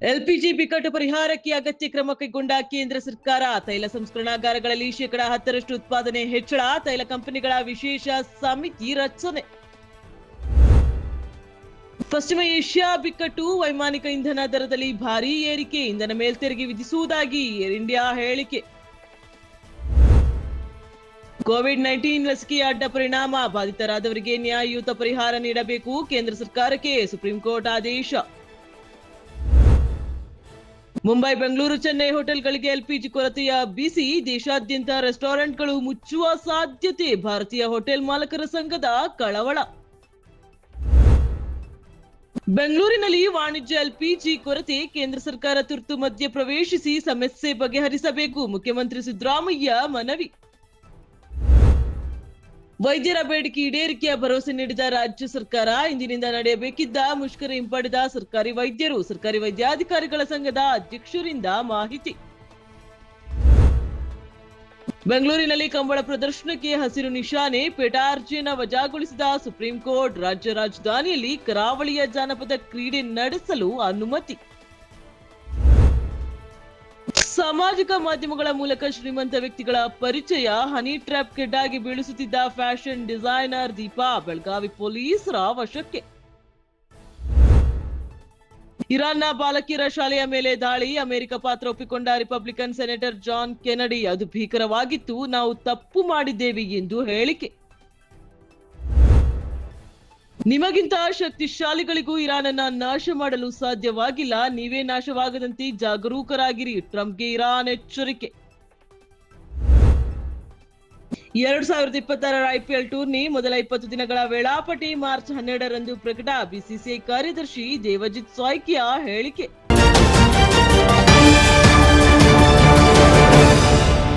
LPG ಬಿಕ್ಕಟ್ಟು ಪರಿಹಾರಕ್ಕೆ ಅಗತ್ಯ ಕ್ರಮ ಕೈಗೊಂಡ ಕೇಂದ್ರ ಸರ್ಕಾರ. ತೈಲ ಸಂಸ್ಕರಣಾಗಾರಗಳಲ್ಲಿ 10% ಉತ್ಪಾದನೆ ಹೆಚ್ಚಳ. ತೈಲ ಕಂಪನಿಗಳ ವಿಶೇಷ ಸಮಿತಿ ರಚನೆ. ಪಶ್ಚಿಮ ಏಷ್ಯಾ ಬಿಕ್ಕಟ್ಟು. ವೈಮಾನಿಕ ಇಂಧನ ದರದಲ್ಲಿ ಭಾರೀ ಏರಿಕೆ. ಇಂಧನ ಮೇಲ್ತೆರಿಗೆ ವಿಧಿಸುವುದಾಗಿ ಏರ್ ಇಂಡಿಯಾ ಹೇಳಿಕೆ. ಕೋವಿಡ್-19 ಲಸಿಕೆಯ ಅಡ್ಡ ಪರಿಣಾಮ. ಬಾಧಿತರಾದವರಿಗೆ ನ್ಯಾಯಯುತ ಪರಿಹಾರ ನೀಡಬೇಕು. ಕೇಂದ್ರ ಸರ್ಕಾರಕ್ಕೆ ಸುಪ್ರೀಂ ಕೋರ್ಟ್ ಆದೇಶ. ಮುಂಬೈ, ಬೆಂಗಳೂರು, ಚೆನ್ನೈ ಹೋಟೆಲ್ಗಳಿಗೆ ಎಲ್ಪಿಜಿ ಕೊರತೆಯ ಬಿಸಿ. ದೇಶಾದ್ಯಂತ ರೆಸ್ಟೋರೆಂಟ್ಗಳು ಮುಚ್ಚುವ ಸಾಧ್ಯತೆ. ಭಾರತೀಯ ಹೋಟೆಲ್ ಮಾಲಕರ ಸಂಘದ ಕಳವಳ. ಬೆಂಗಳೂರಿನಲ್ಲಿ ವಾಣಿಜ್ಯ ಎಲ್ಪಿಜಿ ಕೊರತೆ. ಕೇಂದ್ರ ಸರ್ಕಾರ ತುರ್ತು ಮಧ್ಯ ಪ್ರವೇಶಿಸಿ ಸಮಸ್ಯೆ ಬಗೆಹರಿಸಬೇಕು. ಮುಖ್ಯಮಂತ್ರಿ ಸಿದ್ದರಾಮಯ್ಯ ಮನವಿ. ವೈದ್ಯರ ಬೇಡಿಕೆ ಈಡೇರಿಕೆಯ ಭರವಸೆ ನೀಡಿದ ರಾಜ್ಯ ಸರ್ಕಾರ. ಇಂದಿನಿಂದ ನಡೆಯಬೇಕಿದ್ದ ಮುಷ್ಕರ ಹಿಂಪಡೆದ ಸರ್ಕಾರಿ ವೈದ್ಯರು. ಸರ್ಕಾರಿ ವೈದ್ಯಾಧಿಕಾರಿಗಳ ಸಂಘದ ಅಧ್ಯಕ್ಷರಿಂದ ಮಾಹಿತಿ. ಬೆಂಗಳೂರಿನಲ್ಲಿ ಕಂಬಳ ಪ್ರದರ್ಶನಕ್ಕೆ ಹಸಿರು ನಿಶಾನೆ. ಪೇಟಾರ್ಜಿಯನ್ನು ವಜಾಗೊಳಿಸಿದ ಸುಪ್ರೀಂ ಕೋರ್ಟ್. ರಾಜ್ಯ ರಾಜಧಾನಿಯಲ್ಲಿ ಕರಾವಳಿಯ ಜಾನಪದ ಕ್ರೀಡೆ ನಡೆಸಲು ಅನುಮತಿ. ಸಾಮಾಜಿಕ ಮಾಧ್ಯಮಗಳ ಮೂಲಕ ಶ್ರೀಮಂತ ವ್ಯಕ್ತಿಗಳ ಪರಿಚಯ. ಹನಿ ಟ್ರ್ಯಾಪ್ಗೆಡ್ಡಾಗಿ ಬೀಳಿಸುತ್ತಿದ್ದ ಫ್ಯಾಷನ್ ಡಿಸೈನರ್ ದೀಪಾ. ಬೆಳಗಾವಿ ಪೊಲೀಸರ ವಶಕ್ಕೆ. ಇರಾನ್ನ ಬಾಲಕಿಯರ ಶಾಲೆಯ ಮೇಲೆ ದಾಳಿ. ಅಮೆರಿಕ ಪಾತ್ರ ಒಪ್ಪಿಕೊಂಡ ರಿಪಬ್ಲಿಕನ್ ಸೆನೆಟರ್ ಜಾನ್ ಕೆನಡಿ. ಅದು ಭೀಕರವಾಗಿತ್ತು, ನಾವು ತಪ್ಪು ಮಾಡಿದ್ದೇವೆ ಎಂದು ಹೇಳಿಕೆ. ನಿಮಗಿಂತ ಶಕ್ತಿಶಾಲಿಗಳಿಗೂ ಇರಾನನ್ನ ನಾಶ ಮಾಡಲು ಸಾಧ್ಯವಾಗಿಲ್ಲ. ನೀವೇ ನಾಶವಾಗದಂತೆ ಜಾಗರೂಕರಾಗಿರಿ. ಟ್ರಂಪ್ಗೆ ಇರಾನ್ ಎಚ್ಚರಿಕೆ. 2026 ಐಪಿಎಲ್ ಟೂರ್ನಿ ಮೊದಲ 20 ದಿನಗಳ ವೇಳಾಪಟ್ಟಿ ಮಾರ್ಚ್ 12ರಂದು ಪ್ರಕಟ. ಬಿಸಿಸಿಐ ಕಾರ್ಯದರ್ಶಿ ದೇವಜಿತ್ ಸಾಯ್ಕಿಯಾ ಹೇಳಿಕೆ.